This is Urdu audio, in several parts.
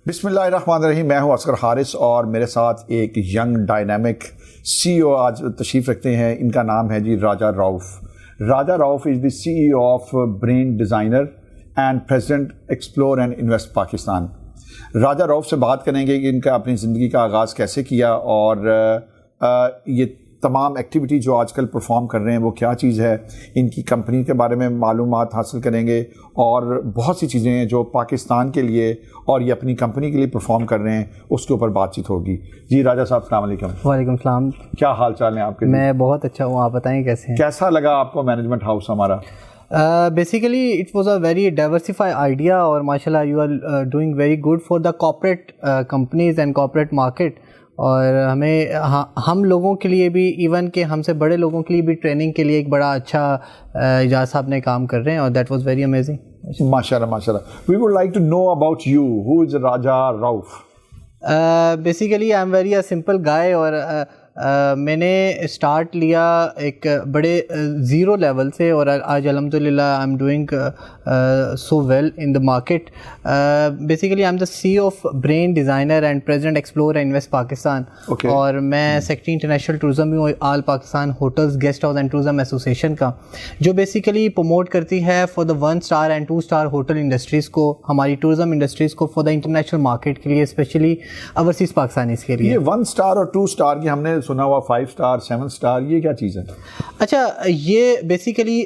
بسم اللہ الرحمن الرحیم. میں ہوں اصغر حارث اور میرے ساتھ ایک ینگ ڈائنامک سی ای او آج تشریف رکھتے ہیں. ان کا نام ہے جی Raja Rauf. Raja Rauf is the C E O of Brain Designer and president Explore and Invest Pakistan. Raja Rauf سے بات کریں گے کہ ان کا اپنی زندگی کا آغاز کیسے کیا اور یہ تمام ایکٹیویٹی جو آج کل پرفارم کر رہے ہیں وہ کیا چیز ہے. ان کی کمپنی کے بارے میں معلومات حاصل کریں گے اور بہت سی چیزیں ہیں جو پاکستان کے لیے اور یہ اپنی کمپنی کے لیے پرفارم کر رہے ہیں اس کے اوپر بات چیت ہوگی. جی راجہ صاحب السلام علیکم. وعلیکم السلام. کیا حال چال ہیں آپ کے؟ میں بہت اچھا ہوں, آپ بتائیں کیسے ہیں؟ کیسا لگا آپ کو مینجمنٹ ہاؤس ہمارا؟ Basically it was a very diversify idea اور ماشاء Allah you are doing very good for the corporate companies and corporate market. اور ہمیں ہم لوگوں کے لیے بھی, ایون کہ ہم سے بڑے لوگوں کے لیے بھی ٹریننگ کے لیے ایک بڑا اچھا اعجاز صاحب نے کام کر رہے ہیں اور دیٹ واز ویری امیزنگ. ماشاء اللہ ماشاء Allah. We would like to know about you. Who is Raja Rauf? Basically I am very a simple guy اور میں نے اسٹارٹ لیا ایک بڑے زیرو لیول سے اور آج الحمد للہ I am doing so well in the market. Basically I am the C of Brain Designer and president Explore and Invest Pakistan. اور میں سیکرٹری انٹرنیشنل ٹورزم بھی ہوں all Pakistan hotels guest house and tourism association کا, جو بیسیکلی پروموٹ کرتی ہے for the 1 star and 2 star hotel industries کو, ہماری ٹورزم انڈسٹریز کو فار دا انٹرنیشنل مارکیٹ کے لیے, اسپیشلی اوورسیز پاکستانیز کے لیے. یہ 1 اسٹار اور 2 اسٹار کی ہم نے سنا ہوا 5 اسٹار 7 اسٹار, یہ کیا چیز ہے؟ اچھا, یہ بیسیکلی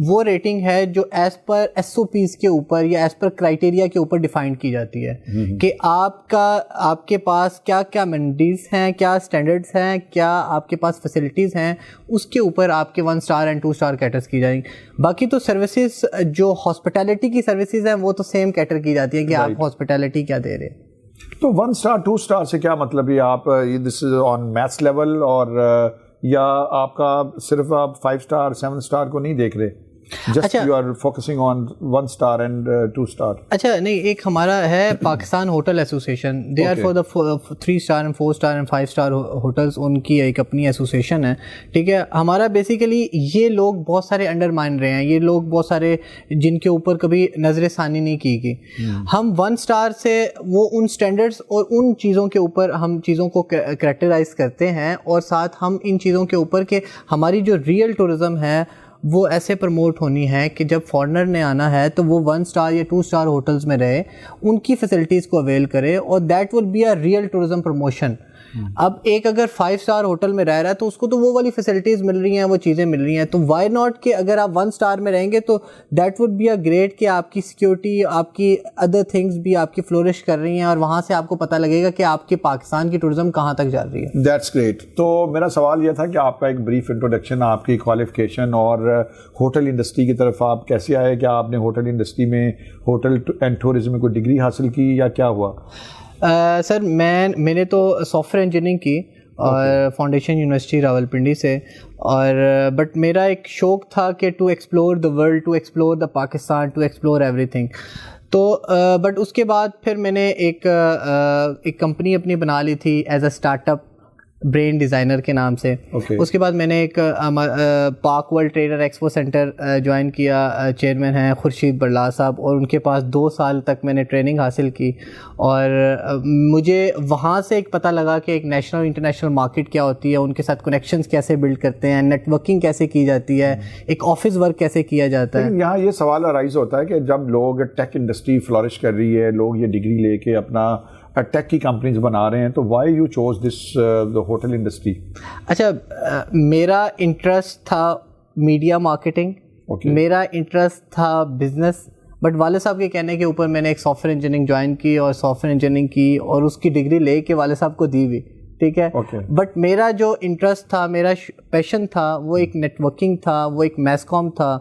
وہ ریٹنگ ہے جو as per S O Ps کے اوپر یا ایز پر کرائٹیریا کے اوپر ڈیفائنڈ کی جاتی ہے کہ آپ کے پاس کیا کیا امینٹیز ہیں, کیا اسٹینڈرڈس ہیں, کیا آپ کے پاس فیسلٹیز ہیں, اس کے اوپر آپ کے 1 اسٹار اینڈ 2 اسٹار کیٹرز کی جائیں گی. باقی تو سروسز جو ہاسپٹیلٹی کی سروسز ہیں وہ تو سیم کیٹر کی جاتی ہے کہ آپ ہاسپٹیلٹی کیا دے رہے ہیں. تو 1 اسٹار 2 اسٹار سے کیا مطلب ہے؟ آپ دس از آن میتھس لیول اور یا آپ کا صرف آپ 5 اسٹار 7 اسٹار کو نہیں دیکھ رہے, just you are focusing on 1 star and 2 star? اچھا نہیں, ایک ہمارا ہے Pakistan hotel association, they are for the 3 star and 4 star and 5 star hotels, ان کی ایک اپنی ایسوسیشن ہے. ٹھیک ہے, ہمارا بیسیکلی یہ لوگ بہت سارے انڈر مائن رہے ہیں, یہ لوگ بہت سارے جن کے اوپر کبھی نظر ثانی نہیں کی گئی. ہم 1 اسٹار سے وہ ان اسٹینڈرڈس اور ان چیزوں کے اوپر ہم چیزوں کو کریکٹرائز کرتے ہیں اور ساتھ ہم ان چیزوں کے اوپر کہ ہماری جو ریئل ٹورزم ہے وہ ایسے پروموٹ ہونی ہے کہ جب فارنر نے آنا ہے تو وہ 1 اسٹار یا 2 اسٹار ہوٹلز میں رہے, ان کی فیسلٹیز کو اویل کرے, اور that will be a real tourism promotion. اب ایک اگر 5 اسٹار ہوٹل میں رہ رہا ہے تو اس کو تو وہ والی فیسلٹیز مل رہی ہیں, وہ چیزیں مل رہی ہیں, تو وائی ناٹ کہ اگر آپ 1 اسٹار میں رہیں گے تو that would be a great کہ آپ کی سیکیورٹی, آپ کی ادر تھنگس بھی آپ کی فلورش کر رہی ہیں اور وہاں سے آپ کو پتہ لگے گا کہ آپ کے پاکستان کی ٹورزم کہاں تک جا رہی ہے. That's great. تو میرا سوال یہ تھا کہ آپ کا ایک بریف انٹروڈکشن, آپ کی کوالیفیکیشن اور ہوٹل انڈسٹری کی طرف آپ کیسے آئے؟ کیا آپ نے ہوٹل انڈسٹری میں ہوٹل اینڈ ٹورزم میں کوئی ڈگری حاصل کی یا کیا ہوا؟ سر میں نے تو سافٹ ویئر انجینئرنگ کی اور فاؤنڈیشن یونیورسٹی راولپنڈی سے, اور بٹ میرا ایک شوق تھا کہ to explore the world, to explore the Pakistan, to explore everything. تو بٹ اس کے بعد پھر میں نے ایک کمپنی اپنی بنا لی تھی as a start up brain designer کے نام سے. اس کے بعد میں نے ایک پاک world trader expo centre join کیا, چیئرمین ہیں خورشید برلا صاحب, اور ان کے پاس 2 سال تک میں نے ٹریننگ حاصل کی. اور مجھے وہاں سے ایک پتہ لگا کہ ایک نیشنل اور انٹرنیشنل مارکیٹ کیا ہوتی ہے, ان کے ساتھ کنیکشنز کیسے بلڈ کرتے ہیں, نیٹ ورکنگ کیسے کی جاتی ہے, ایک آفس ورک کیسے کیا جاتا ہے. یہاں یہ سوال ارائز ہوتا ہے کہ جب لوگ ٹیک انڈسٹری فلورش کر رہی ہے, لوگ یہ ڈگری لے کے اپنا ٹیک کی کمپنیز بنا رہے ہیں, تو why you choose this hotel industry? اچھا, میرا انٹرسٹ تھا میڈیا مارکیٹنگ, میرا انٹرسٹ تھا بزنس, بٹ والد صاحب کے کہنے کے اوپر میں نے ایک سافٹ ویئر انجینئرنگ جوائن کی اور سافٹ ویئر انجینئرنگ کی اور اس کی ڈگری لے کے والد صاحب کو دی ہوئی. ٹھیک ہے, بٹ میرا جو انٹرسٹ تھا, میرا پیشن تھا, وہ ایک نیٹ ورکنگ تھا, وہ ایک میس کام تھا,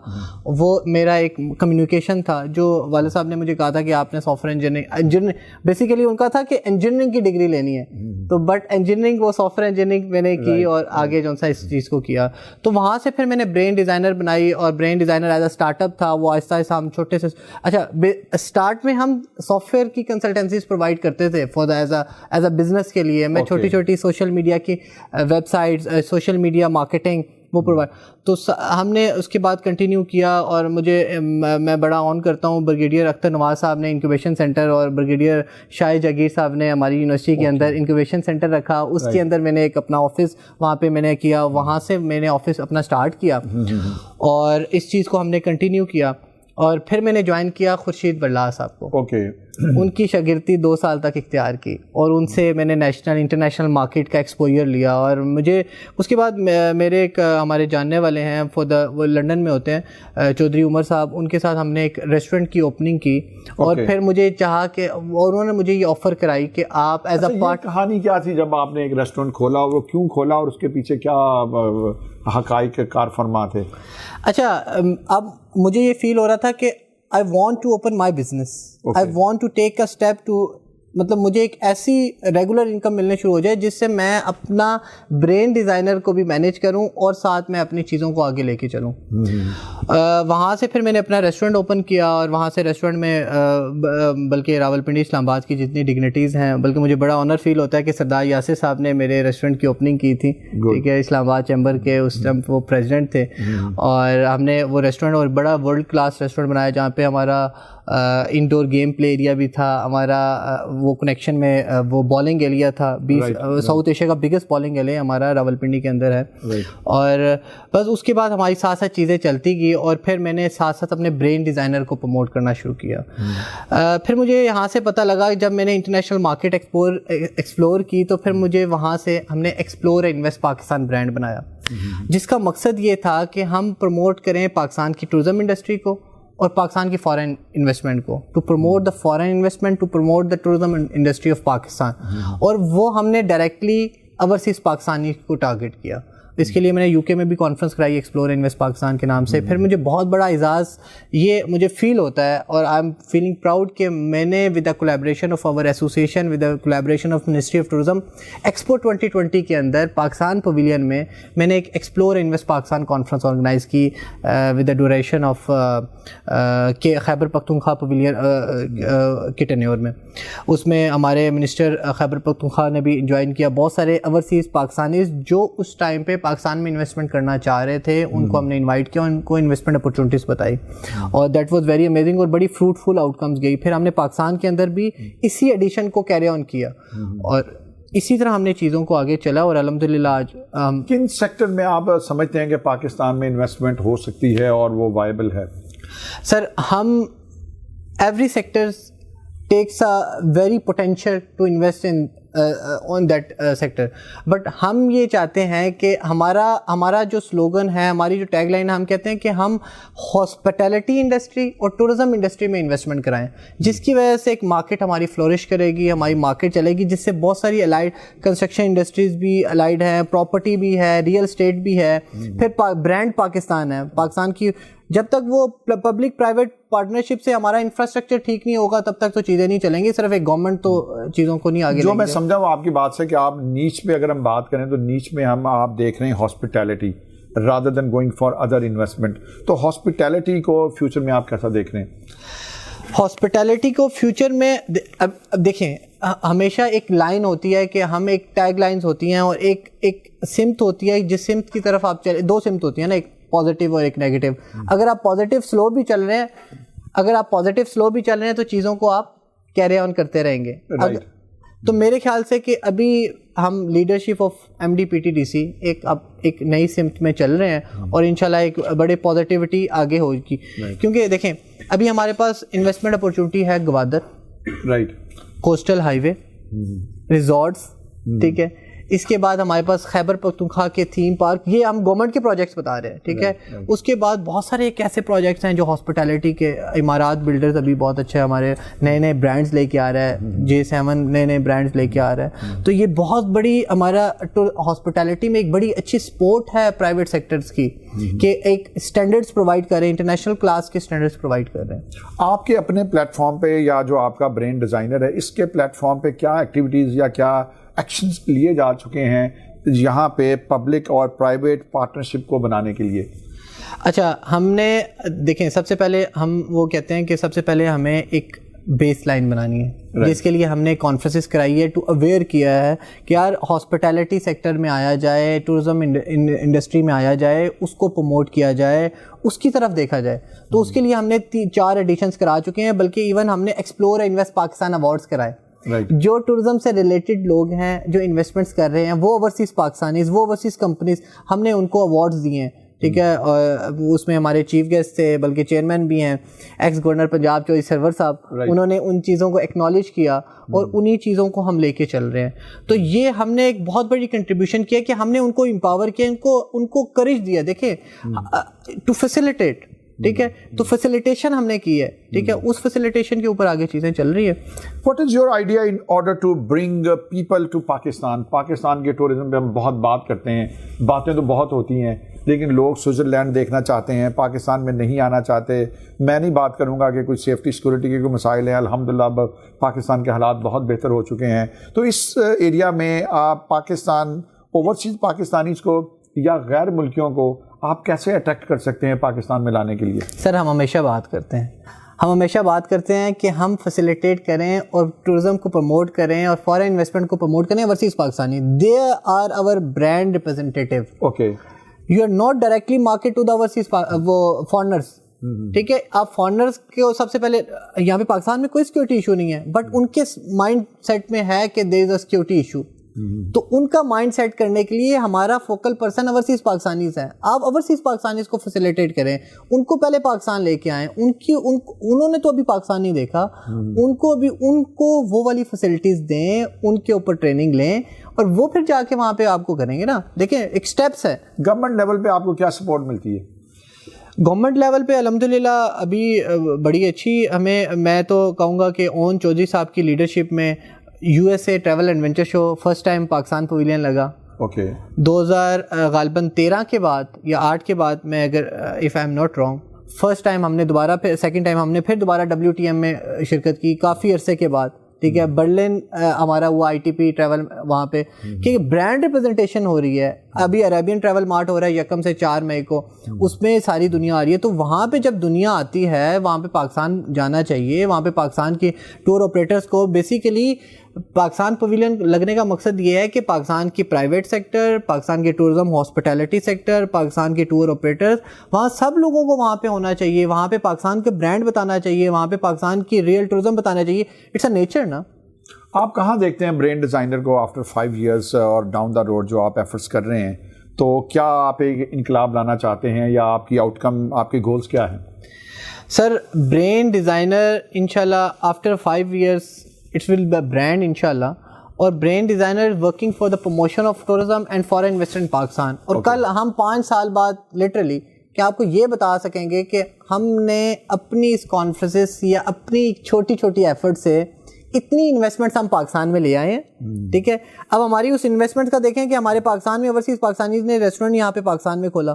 وہ میرا ایک کمیونیکیشن تھا. جو والد صاحب نے مجھے کہا تھا کہ آپ نے سافٹ ویئر انجینئرنگ بیسیکلی ان کا تھا کہ انجینئرنگ کی ڈگری لینی ہے, تو بٹ انجینئرنگ وہ سافٹ ویئر انجینئرنگ میں نے کی اور آگے جو سا اس چیز کو کیا. تو وہاں سے پھر میں نے برین ڈیزائنر بنائی, اور brain designer as a start up تھا, وہ آہستہ آہستہ ہم چھوٹے سے, اچھا اسٹارٹ میں ہم سافٹ ویئر کی کنسلٹنسیز پرووائڈ کرتے تھے for the as a business کے لیے. میں چھوٹی چھوٹی سوشل میڈیا کی web sites, social media marketing, وہ پرووائڈ. تو ہم نے اس کے بعد کنٹینیو کیا, اور مجھے میں بڑا آن کرتا ہوں بریگیڈیئر اختر نواز صاحب نے انکوبیشن سینٹر, اور بریگیڈیئر شاہ جاگیر صاحب نے ہماری یونیورسٹی کے اندر انکوبیشن سینٹر رکھا. اس کے اندر میں نے ایک اپنا آفس وہاں پہ میں نے کیا, وہاں سے میں نے آفس اپنا اسٹارٹ کیا, اور اس چیز کو ہم نے کنٹینیو کیا. اور پھر میں نے جوائن کیا خورشید برلا صاحب کو. اوکے. ان کی شاگردی 2 سال تک اختیار کی, اور ان سے میں نے نیشنل انٹرنیشنل مارکیٹ کا ایکسپوجر لیا. اور مجھے اس کے بعد میرے ایک ہمارے جاننے والے ہیں وہ لنڈن میں ہوتے ہیں, چودھری عمر صاحب, ان کے ساتھ ہم نے ایک ریسٹورنٹ کی اوپننگ کی. اور پھر مجے چاہا کہ, اور انہوں نے مجھے یہ آفر کرائی کہ آپ ایز اے پارٹ. کہانی کیا تھی جب آپ نے ایک ریسٹورنٹ کھولا, وہ کیوں کھولا, اور اس کے پیچھے کیا حقائق کار فرما تھے؟ اچھا, اب مجھے یہ فیل ہو رہا تھا کہ I want to open my business. I want to take a step to, مطلب مجھے ایک ایسی ریگولر انکم ملنے شروع ہو جائے جس سے میں اپنا برین ڈیزائنر کو بھی مینیج کروں, اور ساتھ میں اپنی چیزوں کو آگے لے کے چلوں. وہاں سے پھر میں نے اپنا ریسٹورنٹ اوپن کیا, اور وہاں سے ریسٹورنٹ میں بلکہ راولپنڈی اسلام آباد کی جتنی ڈگنیٹیز ہیں, بلکہ مجھے بڑا آنر فیل ہوتا ہے کہ سردار یاسر صاحب نے میرے ریسٹورنٹ کی اوپننگ کی تھی, ٹھیک ہے, اسلام آباد چیمبر کے اس ٹائم وہ پریزیڈنٹ تھے. اور ہم نے وہ ریسٹورنٹ اور بڑا ورلڈ کلاس ریسٹورنٹ بنایا, جہاں پہ ہمارا انڈور گیم پلے ایریا بھی تھا, ہمارا وہ کنیکشن میں وہ بالنگ ایریا تھا, ساؤتھ ایشیا کا بگیسٹ بالنگ ایریا ہمارا راولپنڈی کے اندر ہے. اور بس اس کے بعد ہماری ساتھ ساتھ چیزیں چلتی گئی, اور پھر میں نے ساتھ ساتھ اپنے برین ڈیزائنر کو پروموٹ کرنا شروع کیا. پھر مجھے یہاں سے پتہ لگا, جب میں نے انٹرنیشنل مارکیٹ ایکسپلور کی, تو پھر مجھے وہاں سے ہم نے ایکسپلور انویسٹ پاکستان برانڈ بنایا, جس کا مقصد یہ تھا کہ ہم پروموٹ کریں پاکستان کی ٹورزم انڈسٹری کو اور پاکستان کی فارن انویسٹمنٹ کو, to promote the foreign investment, to promote the tourism industry of Pakistan. اور وہ ہم نے ڈائریکٹلی اوورسیز پاکستانی کو ٹارگیٹ کیا. اس کے لیے میں نے یو کے میں بھی کانفرنس کرائی ایکسپلور انویسٹ پاکستان کے نام سے. پھر مجھے بہت بڑا اعزاز یہ مجھے فیل ہوتا ہے, اور آئی ایم فیلنگ پراؤڈ کہ میں نے with the collaboration of our association, with the collaboration of ministry of tourism, Expo 2020 کے اندر پاکستان پویلین میں نے ایک Explore Invest Pakistan conference organise کی with the duration of Khyber Pakhtunkhwa pavilion کے ٹینیور میں. اس میں ہمارے منسٹر خیبر پختونخوا نے بھی جوائن کیا. بہت سارے اوورسیز پاکستانیز جو اس ٹائم پہ پاکستان میں انویسٹمنٹ کرنا چاہ رہے تھے, ان کو ہم نے انوائٹ کیا, ان کو انویسٹمنٹ اپرچونیٹیز بتائی, اور دیٹ واز ویری امیزنگ, اور بڑی فروٹفل آؤٹ کمز گئی. پھر ہم نے پاکستان کے اندر بھی اسی ایڈیشن کو کیری آن کیا, اور اسی طرح ہم نے چیزوں کو آگے چلا. اور الحمدللہ آج کن سیکٹر میں آپ سمجھتے ہیں کہ پاکستان میں انویسٹمنٹ ہو سکتی ہے اور وہ وائبل ہے؟ سر, ہم every sector takes a very potential to invest in on that sector, but ہم یہ چاہتے ہیں کہ ہمارا جو سلوگن ہے, ہماری جو ٹیگ لائن ہے, ہم کہتے ہیں کہ ہم ہاسپٹیلٹی انڈسٹری اور ٹورزم انڈسٹری میں انویسٹمنٹ کرائیں, جس کی وجہ سے ایک مارکیٹ ہماری فلورش کرے گی, ہماری مارکیٹ چلے گی, جس سے بہت ساری الائڈ کنسٹرکشن انڈسٹریز بھی الائڈ ہیں, پراپرٹی بھی ہے, ریئل اسٹیٹ بھی ہے. پھر برانڈ پاکستان ہے, پاکستان کی جب تک وہ پبلک پرائیویٹ پارٹنرشپ سے ہمارا انفراسٹرکچر ٹھیک نہیں ہوگا, تب تک تو چیزیں نہیں چلیں گی. صرف ایک گورنمنٹ تو چیزوں کو نہیں آگے. جو میں سمجھا وہ آپ کی بات سے کہ آپ نیچ پہ اگر ہم بات کریں تو نیچ میں آپ دیکھ رہے ہیں hospitality rather than going for other investment. تو ہاسپٹیلٹی کو فیوچر میں آپ کیسا دیکھ رہے ہیں؟ ہاسپٹیلٹی کو فیوچر میں اب دیکھیں, ہمیشہ ایک لائن ہوتی ہے کہ ہم ایک ٹیگ لائنز ہوتی ہیں, اور ایک سمت ہوتی ہے, جس سمت کی طرف آپ چلے, 2 سمت ہوتی ہیں نا, ایک پازیٹیو اور ایک نیگیٹو. اگر آپ پازیٹیو سلو بھی چل رہے ہیں تو چیزوں کو آپ کیری آن کرتے رہیں گے. تو میرے خیال سے کہ ابھی ہم لیڈرشپ آف MDPTDC ایک نئی سمت میں چل رہے ہیں, اور انشاءاللہ ایک بڑے پازیٹیوٹی آگے ہوگی. کیونکہ دیکھیں ابھی ہمارے پاس انویسٹمنٹ اپرچونٹی ہے گوادر, رائٹ, کوسٹل ہائی وے, ریزورٹس, ٹھیک ہے. اس کے بعد ہمارے پاس خیبر پختونخوا کے تھیم پارک, یہ ہم گورنمنٹ کے پروجیکٹس بتا رہے ہیں, ٹھیک ہے. اس کے بعد بہت سارے ایک ایسے پروجیکٹس ہیں جو ہاسپٹیلٹی کے, امارات بلڈرز ابھی بہت اچھے ہمارے نئے برانڈز لے کے آ رہا ہے, J7 نئے برانڈز لے کے آ رہا ہے. تو یہ بہت بڑی ہمارا ہاسپٹیلٹی میں ایک بڑی اچھی سپورٹ ہے پرائیویٹ سیکٹرز کی, کہ ایک اسٹینڈرڈس پرووائڈ کر رہے ہیں, انٹرنیشنل کلاس کے اسٹینڈرڈس پرووائڈ کر رہے ہیں. آپ کے اپنے پلیٹ فارم پہ یا جو آپ کا برین ڈیزائنر ہے, اس کے پلیٹ فارم پہ کیا ایکٹیویٹیز یا کیا ایکشنز لیے جا چکے ہیں یہاں پہ پبلک اور پرائیویٹ پارٹنرشپ کو بنانے کے لیے؟ اچھا, ہم نے دیکھیں سب سے پہلے ہم وہ کہتے ہیں کہ سب سے پہلے ہمیں ایک بیس لائن بنانی ہے, جس کے لیے ہم نے کانفرنسز کرائی ہے, ٹو اویئر کیا ہے کہ یار ہاسپٹیلٹی سیکٹر میں آیا جائے, ٹورزم انڈسٹری میں آیا جائے, اس کو پروموٹ کیا جائے, اس کی طرف دیکھا جائے. تو اس کے لیے ہم نے 4 ایڈیشنز کرا چکے ہیں, بلکہ ایون ہم نے ایکسپلور انویسٹ پاکستان ایوارڈز کرائے. جو ٹورزم سے ریلیٹڈ لوگ ہیں جو انویسٹمنٹس کر رہے ہیں, وہ اوورسیز پاکستانیز, وہ اوورسیز کمپنیز, ہم نے ان کو ایوارڈز دیے ہیں. ٹھیک ہے, اس میں ہمارے چیف گیسٹ تھے, بلکہ چیئرمین بھی ہیں, ایکس گورنر پنجاب چودھری سرور صاحب, انہوں نے ان چیزوں کو ایکنالج کیا اور انہی چیزوں کو ہم لے کے چل رہے ہیں. تو یہ ہم نے ایک بہت بڑی کنٹریبیوشن کیا کہ ہم نے ان کو امپاور کیا, ان کو کریج دیا. دیکھیں, ٹو فیسیلیٹیٹ, ٹھیک ہے, تو فیسیلیٹیشن ہم نے کی ہے. ٹھیک ہے, اس فیسیلیٹیشن کے اوپر آگے چیزیں چل رہی ہے. What is your idea in order to bring people to Pakistan? Pakistan کے ٹورزم پہ ہم بہت بات کرتے ہیں, باتیں تو بہت ہوتی ہیں, لیکن لوگ سوئٹزرلینڈ دیکھنا چاہتے ہیں, پاکستان میں نہیں آنا چاہتے. میں نہیں بات کروں گا کہ کوئی سیفٹی سیکورٹی کے کوئی مسائل ہیں, الحمدللہ اب پاکستان کے حالات بہت بہتر ہو چکے ہیں. تو اس ایریا میں آپ پاکستان اوورسیز پاکستانیز کو یا غیر ملکیوں کو آپ کیسے اٹریکٹ کر سکتے ہیں پاکستان میں لانے کے لیے؟ سر, ہم ہمیشہ بات کرتے ہیں کہ ہم فیسیلیٹیٹ کریں اور ٹورزم کو پروموٹ کریں اور فارن انویسٹمنٹ کو پروموٹ کریں. Overseas Pakistani, they are our brand representative. Okay, you are not directly market to the overseas وہ فارنرس. ٹھیک ہے, آپ فارنرس کو سب سے پہلے, یہاں پہ پاکستان میں کوئی سیکورٹی ایشو نہیں ہے, بٹ ان کے مائنڈ سیٹ میں ہے کہ دیر از اے سیکورٹی ایشو. تو ان کا مائنڈ سیٹ کرنے کے لیے ہمارا فوکل پرسن اوورسیز پاکستانیز ہیں. آپ اوورسیز پاکستانیز کو فیسیلیٹیٹ کریں, ان کو پہلے پاکستان لے کے آئیں. انہوں نے تو ابھی پاکستان نہیں دیکھا, ان کو وہ والی فیسلٹیز دیں, ان کے اوپر ٹریننگ لیں, اور وہ پھر جا کے وہاں پہ آپ کو کریں گے نا. دیکھیں, ایک سٹیپس ہے. گورنمنٹ لیول پہ آپ کو کیا سپورٹ ملتی ہے؟ گورنمنٹ لیول پہ الحمدللہ ابھی بڑی اچھی ہمیں, میں تو کہوں گا کہ اون چودھری صاحب کی لیڈرشپ میں U S A travel adventure show first time Pakistan pavilion لگا. اوکے, 2000 غالباً 13 کے بعد یا 8 کے بعد, میں اگر if I am not wrong, first time ہم نے دوبارہ پھر سیکنڈ ٹائم ہم نے پھر دوبارہ WTM میں شرکت کی کافی عرصے کے بعد. ٹھیک ہے, برلن ہمارا وہ ITP ٹریول وہاں پہ, کہ برانڈ ریپرزنٹیشن ہو رہی ہے. ابھی عربین ٹریول مارٹ ہو رہا ہے 1 سے 4 مئی کو, اس میں ساری دنیا آ رہی ہے. تو وہاں پہ جب دنیا آتی ہے, وہاں پہ پاکستان جانا چاہیے. وہاں پہ پاکستان کے ٹور آپریٹرس کو بیسیکلی پاکستان پویلین لگنے کا مقصد یہ ہے کہ پاکستان کی پرائیویٹ سیکٹر, پاکستان کے ٹورزم ہاسپٹیلٹی سیکٹر, پاکستان کے ٹور آپریٹرز, وہاں سب لوگوں کو وہاں پہ ہونا چاہیے. وہاں پہ پاکستان کے برانڈ بتانا چاہیے, وہاں پہ پاکستان کی ریئل ٹورزم بتانا چاہیے. اٹس اے نیچر نا. آپ کہاں دیکھتے ہیں برینڈ ڈیزائنر کو آفٹر 5 ایئرس اور ڈاؤن دا روڈ جو آپ ایفرٹس کر رہے ہیں؟ تو کیا آپ ایک انقلاب لانا چاہتے ہیں, یا آپ کی آؤٹ کم, آپ کے گولز کیا ہیں؟ سر, برین ڈیزائنر انشاءاللہ after 5 years it's will be brand انشاءاللہ, اور brain designer working for the promotion of tourism and foreign investment Pakistan. اور کل ہم 5 سال بعد لٹرلی کیا آپ کو یہ بتا سکیں گے کہ ہم نے اپنی اس کانفرنسز یا اپنی چھوٹی چھوٹی ایفرٹ سے اتنی انویسٹمنٹس ہم پاکستان میں لے آئے ہیں. ٹھیک ہے, اب ہماری اس انویسٹمنٹ کا دیکھیں کہ ہمارے پاکستان میں اوورسیز پاکستانیز نے ریسٹورینٹ یہاں پہ پاکستان میں کھولا.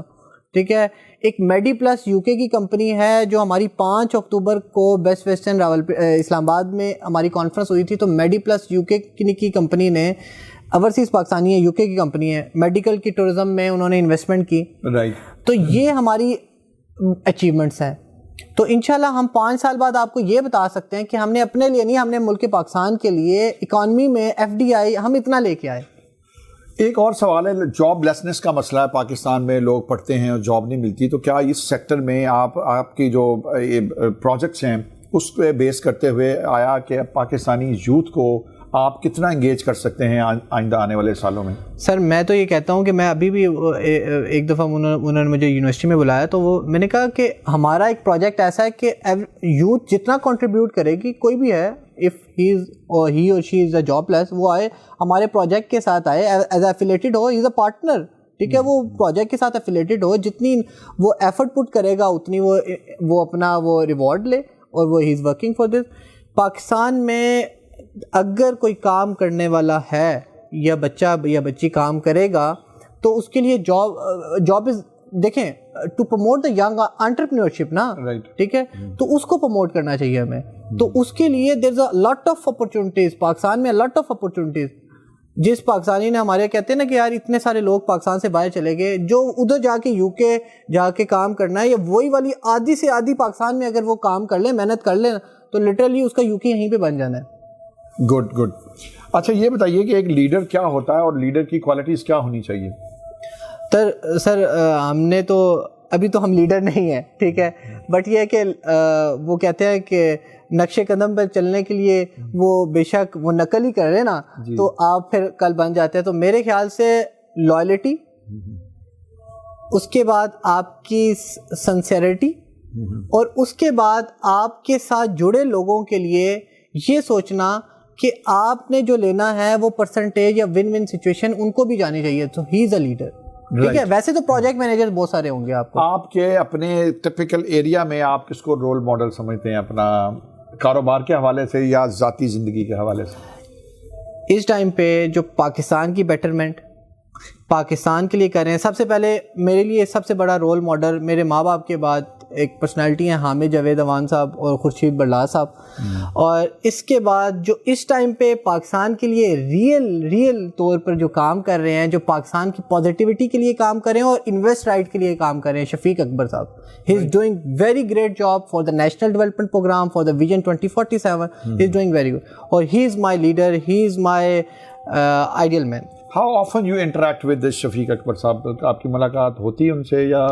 ٹھیک ہے, ایک میڈی پلس UK کی کمپنی ہے جو ہماری 5 اکتوبر کو بیسٹ ویسٹرن اسلام آباد میں ہماری کانفرنس ہوئی تھی. تو میڈی پلس UK کی کمپنی نے, اوورسیز پاکستانی ہے, UK کی کمپنی ہے, میڈیکل کی ٹورزم میں انہوں نے انویسٹمنٹ کی. رائٹ, تو یہ ہماری اچیومنٹس ہیں. تو انشاءاللہ ہم 5 سال بعد آپ کو یہ بتا سکتے ہیں کہ ہم نے اپنے لیے نہیں, ہم نے ملک پاکستان کے لیے اکانومی میں FDI ہم اتنا لے کے آئے. ایک اور سوال ہے, جاب لیسنس کا مسئلہ ہے پاکستان میں, لوگ پڑھتے ہیں اور جاب نہیں ملتی. تو کیا اس سیکٹر میں آپ کی جو پروجیکٹس ہیں اس پہ بیس کرتے ہوئے آیا کہ پاکستانی یوتھ کو آپ کتنا انگیج کر سکتے ہیں آئندہ آنے والے سالوں میں؟ سر, میں تو یہ کہتا ہوں کہ میں ابھی بھی ایک دفعہ انہوں نے مجھے یونیورسٹی میں بلایا, تو وہ میں نے کہا کہ ہمارا ایک پروجیکٹ ایسا ہے کہ یوتھ جتنا کنٹریبیوٹ کرے گی, کوئی بھی ہے, اف ہی اور شی از اے جاب لیس, وہ آئے ہمارے پروجیکٹ کے ساتھ آئے as affiliated who, he is a partner. ٹھیک ہے, وہ پروجیکٹ کے ساتھ ایفیلیٹڈ ہو, جتنی وہ ایفرٹ پٹ کرے گا اتنی وہ اپنا وہ ریوارڈ لے, اور وہ he is working for this. Pakistan میں اگر کوئی کام کرنے والا ہے یا بچہ یا بچی کام کرے گا, تو اس کے لیے جاب از, دیکھیں, to promote the young entrepreneurship نا. ٹھیک ہے, تو اس کو پروموٹ کرنا چاہیے ہمیں. تو اس کے لیے دیر از اے لاٹ آف اپرچونیٹیز پاکستان میں, لاٹ آف اپرچونیٹیز. جس پاکستانی نے ہمارے کہتے ہیں نا کہ یار اتنے سارے لوگ پاکستان سے باہر چلے گئے, جو ادھر جا کے UK جا کے کام کرنا ہے, یا وہی والی آدھی سے آدھی پاکستان میں اگر وہ کام کر لیں, محنت کر لیں, تو لٹرلی اس کا UK یہیں پہ بن جانا ہے. Good good. اچھا یہ بتائیے کہ ایک لیڈر کیا ہوتا ہے اور لیڈر کی کوالٹیز کیا ہونی چاہیے؟ سر ہم نے تو ابھی تو ہم لیڈر نہیں ہیں, ٹھیک ہے, بٹ یہ ہے کہ وہ کہتے ہیں کہ نقش قدم پہ چلنے کے لیے وہ بے شک وہ نقل ہی کر رہے نا, تو آپ پھر کل بن جاتے ہیں. تو میرے خیال سے لائلٹی, اس کے بعد آپ کی سنسیئرٹی, اور اس کے بعد آپ کے ساتھ جڑے لوگوں کے لیے یہ سوچنا کہ آپ نے جو لینا ہے وہ پرسنٹیج یا ون ون سچویشن ان کو بھی جانی چاہیے. تو ہی از اے لیڈر, ٹھیک ہے. ویسے تو پروجیکٹ مینیجر بہت سارے ہوں گے آپ کو. آپ کے اپنے ٹپیکل ایریا میں آپ کس کو رول ماڈل سمجھتے ہیں, اپنا کاروبار کے حوالے سے یا ذاتی زندگی کے حوالے سے؟ اس ٹائم پہ جو پاکستان کی بیٹرمنٹ پاکستان کے لیے کر رہے ہیں, سب سے پہلے میرے لیے سب سے بڑا رول ماڈل میرے ماں باپ کے بعد ایک پرسنالٹی ہیں حامد جاوید اوان صاحب اور خورشید بڑلا صاحب. اور اس کے بعد جو اس ٹائم پہ پاکستان کے لیے ریئل طور پر جو کام کر رہے ہیں, جو پاکستان کی پازیٹیوٹی کے لیے کام کر رہے ہیں اور انویسٹ رائٹ کے لیے کام کر رہے ہیں, Shafiq Akbar Sahab. He is doing very great job for the national development programme for the vision 2047. He is doing very good, اور he is my leader, he is my ideal man. How often you interact with Shafiq Akbar Sahab? آپ کی ملاقات ہوتی ہے ان سے یا؟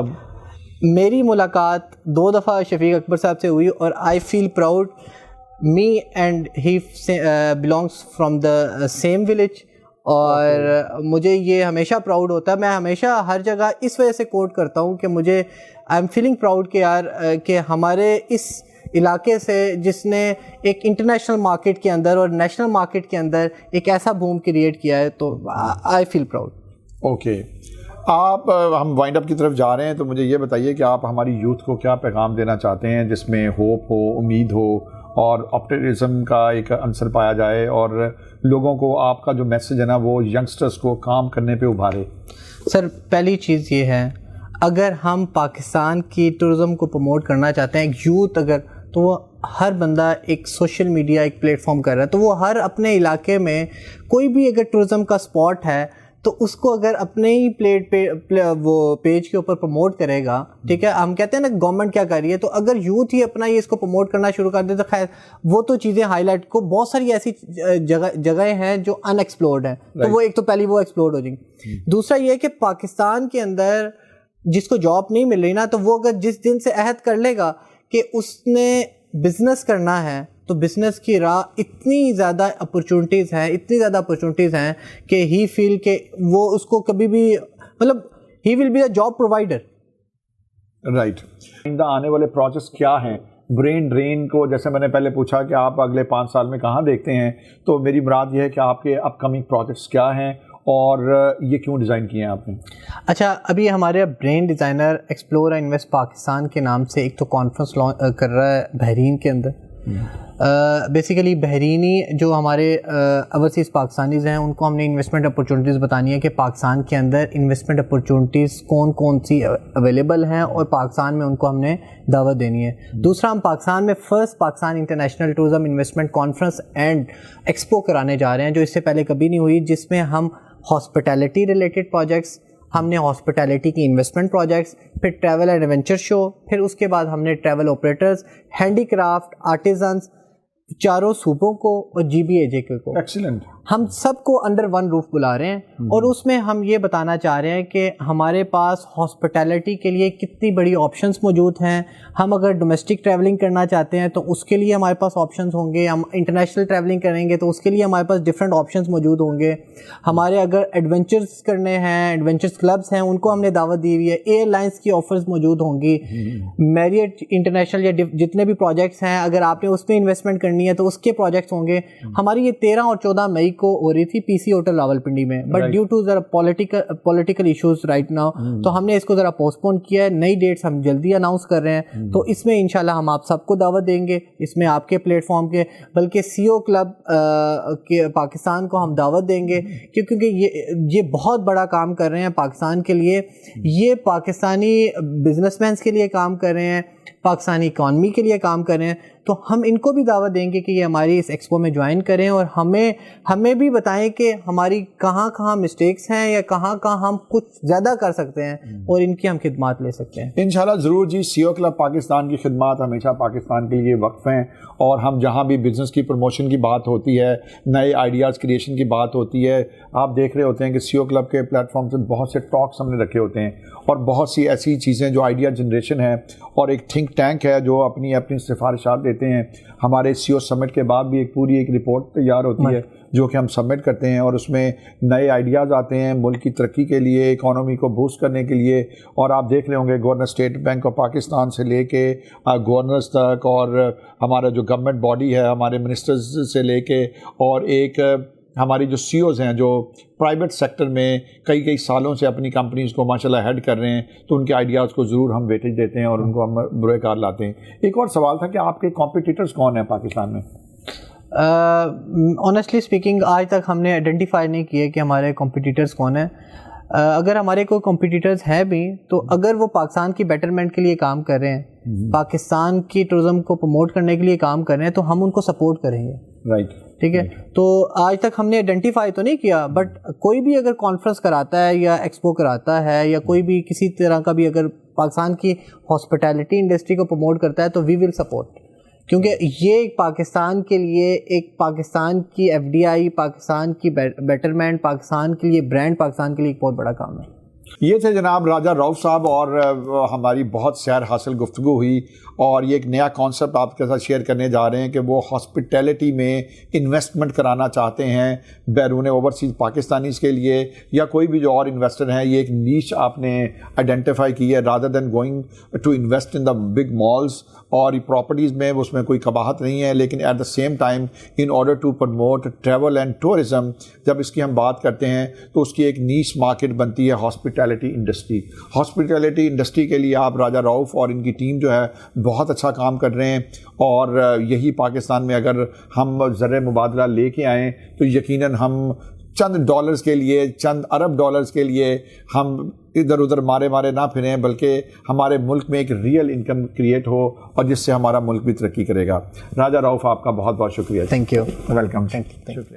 میری ملاقات 2 دفعہ شفیق اکبر صاحب سے ہوئی, اور I feel proud, me and he belongs from the same village. اور مجھے یہ ہمیشہ پراؤڈ ہوتا ہے, میں ہمیشہ ہر جگہ اس وجہ سے کوٹ کرتا ہوں کہ مجھے آئی ایم فیلنگ پراؤڈ کہ یار کہ ہمارے اس علاقے سے جس نے ایک انٹرنیشنل مارکیٹ کے اندر اور نیشنل مارکیٹ کے اندر ایک ایسا بوم کریٹ کیا ہے, تو آئی فیل پراؤڈ. اوکے, آپ ہم وائنڈ اپ کی طرف جا رہے ہیں, تو مجھے یہ بتائیے کہ آپ ہماری یوتھ کو کیا پیغام دینا چاہتے ہیں جس میں ہوپ ہو, امید ہو اور آپٹمزم کا ایک عنصر پایا جائے, اور لوگوں کو آپ کا جو میسج ہے نا وہ ینگسٹرز کو کام کرنے پہ ابھارے؟ سر پہلی چیز یہ ہے, اگر ہم پاکستان کی ٹورزم کو پروموٹ کرنا چاہتے ہیں, ایک یوتھ اگر, تو وہ ہر بندہ ایک سوشل میڈیا ایک پلیٹ فارم کر رہا ہے, تو وہ ہر اپنے علاقے میں کوئی بھی اگر ٹورزم کا اسپاٹ ہے تو اس کو اگر اپنے ہی پلیٹ پہ وہ پیج کے اوپر پروموٹ کرے گا, ٹھیک ہے. ہم کہتے ہیں نا گورنمنٹ کیا کر رہی ہے, تو اگر یوتھ ہی اپنا یہ اس کو پروموٹ کرنا شروع کر دے تو خیر وہ تو چیزیں ہائی لائٹ کو, بہت ساری ایسی جگہیں ہیں جو ان ایکسپلورڈ ہیں, تو وہ ایک تو پہلی وہ ایکسپلورڈ ہو جائیں گی. دوسرا یہ کہ پاکستان کے اندر جس کو جاب نہیں مل رہی نا, تو وہ اگر جس دن سے عہد کر لے گا کہ اس نے بزنس کرنا ہے, تو بزنس کی راہ اتنی زیادہ اپرچونٹیز ہیں کہ ہی فیل کہ وہ اس کو کبھی بھی مطلب he will be a job provider. Right. آنے والے پروجیکٹس کیا ہیں؟ برین ڈرین کو جیسے میں نے پہلے پوچھا کہ آپ اگلے 5 سال میں کہاں دیکھتے ہیں, تو میری مراد یہ ہے کہ آپ کے اپ کمنگ پروجیکٹس کیا ہیں اور یہ کیوں ڈیزائن کیے ہیں آپ نے؟ اچھا, ابھی ہمارے brain designer explore Invest Pakistan کے نام سے ایک تو کانفرنس کر رہا ہے بحرین کے اندر. بیسیکلی بحرینی جو ہمارے اوورسیز پاکستانیز ہیں ان کو ہم نے انویسٹمنٹ اپرچونیٹیز بتانی ہے کہ پاکستان کے اندر انویسٹمنٹ اپرچونیٹیز کون سی اویلیبل ہیں, اور پاکستان میں ان کو ہم نے دعوت دینی ہے. دوسرا, ہم پاکستان میں first Pakistan international tourism investment conference and expo کرانے جا رہے ہیں, جو اس سے پہلے کبھی نہیں ہوئی, جس میں ہم ہاسپٹیلٹی ریلیٹڈ پروجیکٹس, ہم نے ہاسپٹیلٹی کی انویسٹمنٹ پروجیکٹس, پھر ٹریول اینڈ ایڈونچر شو, پھر اس کے بعد ہم نے travel operators, handy craft, artisans, چاروں صوبوں کو اور GBAJ کو, ایکسیلنٹ, ہم سب کو انڈر ون روف بلا رہے ہیں. اور اس میں ہم یہ بتانا چاہ رہے ہیں کہ ہمارے پاس ہاسپٹیلٹی کے لیے کتنی بڑی آپشنس موجود ہیں. ہم اگر ڈومیسٹک ٹریولنگ کرنا چاہتے ہیں تو اس کے لیے ہمارے پاس آپشنس ہوں گے, ہم انٹرنیشنل ٹریولنگ کریں گے تو اس کے لیے ہمارے پاس ڈفرینٹ آپشنس موجود ہوں گے. ہمارے اگر ایڈونچرس کرنے ہیں, ایڈونچرس کلبس ہیں, ان کو ہم نے دعوت دی ہوئی ہے. ایئر لائنس کی آفرز موجود ہوں گی. میریٹ انٹرنیشنل یا جتنے بھی پروجیکٹس ہیں, اگر آپ نے اس میں انویسٹمنٹ کرنی ہے تو اس کے پروجیکٹس ہوں گے. ہماری یہ 13 اور 14 مئی کو ہو رہی تھی PC ہوٹل راولپنڈی میں, بٹ ڈیو ٹو ذرا پولیٹیکل ایشوز رائٹ ناؤ, تو ہم نے اس کو ذرا پوسٹ پون کیا ہے. نئی ڈیٹس ہم جلدی اناؤنس کر رہے ہیں, تو اس میں انشاءاللہ ہم آپ سب کو دعوت دیں گے. اس میں آپ کے پلیٹ فارم کے بلکہ CO کلب کے پاکستان کو ہم دعوت دیں گے, کیونکہ یہ بہت بڑا کام کر رہے ہیں پاکستان کے لیے. یہ پاکستانی بزنس مینس کے لیے کام کر رہے ہیں, پاکستانی اکانومی کے لیے کام کر رہے ہیں. تو ہم ان کو بھی دعوت دیں گے کہ یہ ہماری اس ایکسپو میں جوائن کریں اور ہمیں بھی بتائیں کہ ہماری کہاں کہاں مسٹیکس ہیں یا کہاں کہاں ہم کچھ زیادہ کر سکتے ہیں اور ان کی ہم خدمات لے سکتے ہیں. انشاءاللہ ضرور جی. CEO کلب پاکستان کی خدمات ہمیشہ پاکستان کے لیے وقف ہیں, اور ہم جہاں بھی بزنس کی پروموشن کی بات ہوتی ہے, نئے آئیڈیاز کریشن کی بات ہوتی ہے, آپ دیکھ رہے ہوتے ہیں کہ CEO کلب کے پلیٹ فارم سے بہت سے ٹاکس ہم نے رکھے ہوتے ہیں, اور بہت سی ایسی چیزیں جو آئیڈیا جنریشن ہے, اور ایک تھنک ٹینک ہے جو اپنی سفارشات دیتے ہیں. ہمارے CEO سمٹ کے بعد بھی ایک رپورٹ تیار ہوتی ہے جو کہ ہم سبمٹ کرتے ہیں, اور اس میں نئے آئیڈیاز آتے ہیں ملک کی ترقی کے لیے, اکانومی کو بوسٹ کرنے کے لیے. اور آپ دیکھ رہے ہوں گے governor state bank of Pakistan سے لے کے گورنرز تک, اور ہمارا جو گورنمنٹ باڈی ہے ہمارے منسٹرز سے لے کے, اور ایک ہماری جو CEOs ہیں جو پرائیویٹ سیکٹر میں کئی سالوں سے اپنی کمپنیز کو ماشاءاللہ ہیڈ کر رہے ہیں, تو ان کے آئیڈیاز کو ضرور ہم ویٹیج دیتے ہیں اور ان کو ہم بروئے کار لاتے ہیں. ایک اور سوال تھا کہ آپ کے کمپیٹیٹرز کون ہیں پاکستان میں؟ آنیسٹلی اسپیکنگ آج تک ہم نے آئیڈینٹیفائی نہیں کیے کہ ہمارے کمپیٹیٹرز کون ہیں. اگر ہمارے کوئی کمپیٹیٹرز ہیں بھی تو اگر وہ پاکستان کی بیٹرمنٹ کے لیے کام کر رہے ہیں, پاکستان کی ٹورزم کو پروموٹ کرنے کے لیے کام کر رہے ہیں, تو ہم ان کو سپورٹ کریں گے. رائٹ, ٹھیک ہے. تو آج تک ہم نے آئیڈینٹیفائی تو نہیں کیا, بٹ کوئی بھی اگر کانفرنس کراتا ہے یا ایکسپو کراتا ہے یا کوئی بھی کسی طرح کا بھی اگر پاکستان کی ہاسپٹیلٹی انڈسٹری کو پروموٹ کرتا ہے تو وی ول سپورٹ, کیونکہ یہ پاکستان کے لیے ایک پاکستان کی FDI, پاکستان کی بیٹرمنٹ, پاکستان کے لیے برانڈ, پاکستان کے لیے ایک بہت بڑا کام ہے. یہ تھے جناب راجہ رؤف صاحب, اور ہماری بہت سیر حاصل گفتگو ہوئی, اور یہ ایک نیا کانسیپٹ آپ کے ساتھ شیئر کرنے جا رہے ہیں کہ وہ ہاسپٹیلٹی میں انویسٹمنٹ کرانا چاہتے ہیں بیرون اوورسیز پاکستانیز کے لیے, یا کوئی بھی جو اور انویسٹر ہیں. یہ ایک نیش آپ نے آئیڈینٹیفائی کی ہے, rather than going to invest in the big malls اور پراپرٹیز میں, اس میں کوئی قباحت نہیں ہے, لیکن at the same time in order to promote travel and tourism, جب اس کی ہم بات کرتے ہیں تو اس کی ایک نیش مارکیٹ بنتی ہے ہاسپٹیلٹی انڈسٹری. ہاسپٹیلٹی انڈسٹری کے لیے آپ راجہ رؤف اور ان کی ٹیم جو ہے بہت اچھا کام کر رہے ہیں, اور یہی پاکستان میں اگر ہم زر مبادلہ لے کے آئیں تو یقیناً ہم چند ڈالرز کے لیے, چند ارب ڈالرز کے لیے ہم ادھر ادھر مارے نہ پھریں, بلکہ ہمارے ملک میں ایک ریئل انکم کریٹ ہو, اور جس سے ہمارا ملک بھی ترقی کرے گا. راجہ رؤف, آپ کا بہت بہت شکریہ. Thank you. Welcome. Thank you.